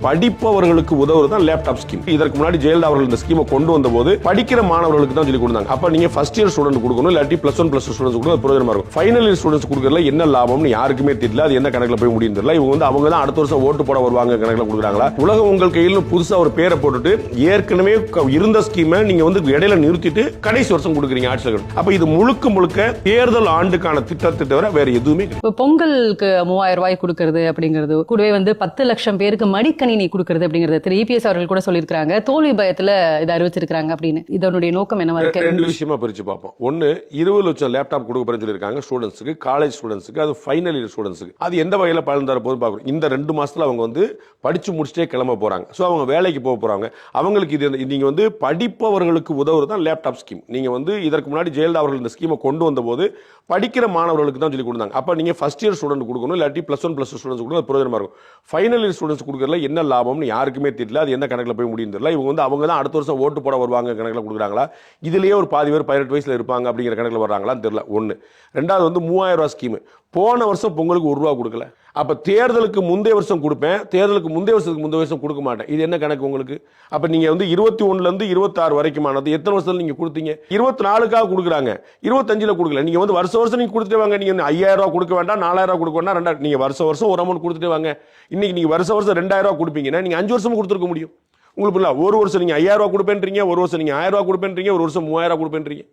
படிப்பவர்களுக்கு உதவுறது தான் laptop scheme. இதற்கு முன்னாடி ஜெயலலிதா அவர்கள் இந்த ஸ்கீமை கொண்டு வந்த போது படிக்கிற மாணவர்களுக்கு தான் சொல்லி கொடுத்தாங்க. அப்ப நீங்க ஃபர்ஸ்ட் இயர் ஸ்டூடெண்ட் கொடுக்கணும், இல்லாட்டி +1 +2 ஸ்டூடெண்ட்ஸ் கொடுக்க பிரயோஜனமா இருக்கும். ஃபைனல் இயர் ஸ்டூடெண்ட்ஸ் கொடுக்கறதுல என்ன லாபம்னு யாருக்குமே தெரியல. அது என்ன கணக்குல போய் முடியும் தெரியல. இவங்க அவங்க தான் அடுத்த வருஷம் ஓட்டு போட வருவாங்க கணக்குல கொடுக்குறாங்களா? உலகம் உங்கள் கையில் புதுசா ஒரு பேரை போட்டுட்டு ஏற்கனவே இருந்த ஸ்கீமை நீங்க இடையில நிறுத்திட்டு கடைசி வருஷம் கொடுக்குறீங்க ஆட்சியர்கள். அப்ப இது முழுக்க தேர்தல் ஆண்டுக்கான திட்டத்தை தவிர வேற எதுவுமே கிடையாது. பொங்கலுக்கு 3000 ரூபாய் கொடுக்கறது அப்படிங்கிறது கூடவே 10 லட்சம் பேருக்கு மடிக்கணினி கொடுக்கறது அப்படிங்கிறது திரு EPS அவர்கள் கூட சொல்லியிருக்காங்க. தோல்வி பயத்துல இதை அறிவிச்சிருக்காங்க அப்படின்னு. இதனுடைய நோக்கம் என்னவா இருக்கு? ரெண்டு விஷயமா பிரிச்சு பார்ப்போம். ஒன்னு 20 லட்சம் லேப்டாப் கொடுக்க போறேன்னு சொல்லியிருக்காங்க ஸ்டூடெண்ட்ஸ்க்கு, காலேஜ் ஸ்டூடெண்ட்ஸ்க்கு, அது ஃபைனல் இயர் ஸ்டூடெண்ட்ஸ்க்கு. அது எந்த வகையில பலன் தர போது பார்க்கணும். இந்த 2 மாசத்துல அவங்க படிச்சு முடிச்சுட்டே கிளம்ப போறாங்க. சோ அவங்க வேலைக்கு போக போறாங்க. அவங்களுக்கு இது நீங்க படிப்பவர்களுக்கு உதவுறது தான் லேப்டாப் ஸ்கீம். நீங்க இதற்கு முன்னாடி ஜெயலலிதா அவர்கள் இந்த ஸ்கீமை கொண்டு வந்த போது படிக்கிற மாணவர்களுக்கு தான் சொல்லி கொடுத்தாங்க. அப்ப நீங்க ஃபர்ஸ்ட் இயர் ஸ்டூடெண்ட் கொடுக்கணும், இல்லாட்டி +1 +2 ஸ்டூடெண்ட்ஸ் கொடுக்க பிரயோஜனமா இருக்கும். ஃபைனல் இயர் ஸ்டூடெண்ட்ஸ் கொடுக்கறதுல என்ன லாபம்னு யாருக்குமே தெரியல. அது என்ன கணக்குல போய் முடியும் தெரியல. இவங்க அவங்க தான் அடுத்த வருஷம் ஓட்டு போட வருவாங்க கணக்குல கொடுக்குறாங்களா? இதுலயே ஒரு பாதி பேர் 18 வயசுல இருப்பாங்க அப்படிங்கிற கணக்குல வர்றாங்களான்னு தெரியல. ஒன்னு. ரெண்டாவது 3000 ரூபாய் ஸ்கீம். போன வருஷம் பொங்கலுக்கு ₹1 கொடுக்கல. அப்ப தேர்தலுக்கு முந்தைய வருஷம் கொடுப்பேன், தேர்தலுக்கு முந்தைய வருஷம் கொடுக்க மாட்டேன். இது என்ன கணக்கு உங்களுக்கு? அப்ப நீங்க 21ல இருந்து 26 வரைக்குமானது எத்தனை வருஷத்துல நீங்க கொடுத்தீங்க? 24க்காக கொடுக்குறாங்க, 25ல கொடுக்கல. நீங்க வருஷம் நீங்க கொடுத்துட்டு வாங்க. நீங்க 5000 ரூபாய் கொடுக்க வேண்டாம், 4000 ரூபாய் கொடுக்க வேண்டாம். நீங்க வருஷம் ஒரு அமௌண்ட் கொடுத்துட்டு வாங்க. இன்னைக்கு நீங்க வருஷம் 2000 ரூபாய் கொடுப்பீங்கன்னா நீங்க 5 வருஷமும் கொடுத்துருக்க முடியும். உங்களுக்கு ஒரு வருஷம் நீங்க 5000 ரூபாய் கொடுப்பேன்றீங்க, ஒரு வருஷம் நீங்க 1000 ரூபாய் கொடுப்பேன்றீங்க, ஒரு வருஷம் 3000 ரூபாய் கொடுப்பேன்றீங்க.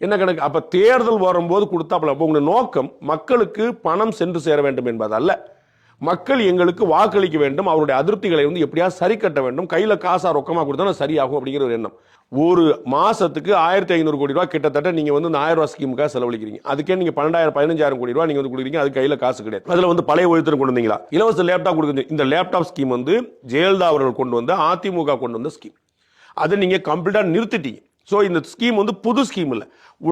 என்ன கணக்கு? அப்ப தேர்தல் வரும்போது கொடுத்தாப்பல. அப்ப உங்க நோக்கம் மக்களுக்கு பணம் சென்று சேர வேண்டும் என்பதல்ல. மக்கள் எங்களுக்கு வாக்களிக்க வேண்டும், அவருடைய அதிருப்திகளை எப்படியா சரி கட்ட வேண்டும், கையில காசா ரொக்கமா கொடுத்தா சரியாகும் அப்படிங்கிற ஒரு எண்ணம். ஒரு மாசத்துக்கு 1500 கோடி ரூபாய் கிட்டத்தட்ட நீங்க 1000 ரூபாய் ஸ்கீமுக்காக செலவழிக்கிறீங்க. அதுக்கே நீங்க 15,000 கோடி ரூபாய் நீங்க கொடுக்குறீங்க. அது கையில காசு கிடையாது. அதுல பழைய ஒழித்திரம் கொண்டு வந்தீங்களா? இலவச லேப்டாப் கொடுக்குறீங்க. இந்த லேப்டாப் ஸ்கீம் ஜெயலலிதா அவர்கள் கொண்டு வந்த, அதிமுக கொண்டு வந்த ஸ்கீம். அதை நீங்க கம்ப்ளீட்டா நிறுத்திட்டீங்க. சோ இந்த ஸ்கீம் புது ஸ்கீம் இல்ல.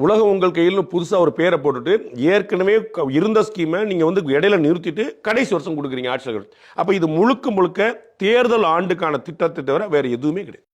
உலகம் உங்கள் கையில் புதுசா ஒரு பேரை போட்டுட்டு ஏற்கனவே இருந்த ஸ்கீமை நீங்க இடையில நிறுத்திட்டு கடைசி வருஷம் கொடுக்குறீங்க ஆட்சியர்கள். அப்ப இது முழுக்க தேர்தல் ஆண்டுக்கான திட்டத்தை தவிர வேற எதுவுமே கிடையாது.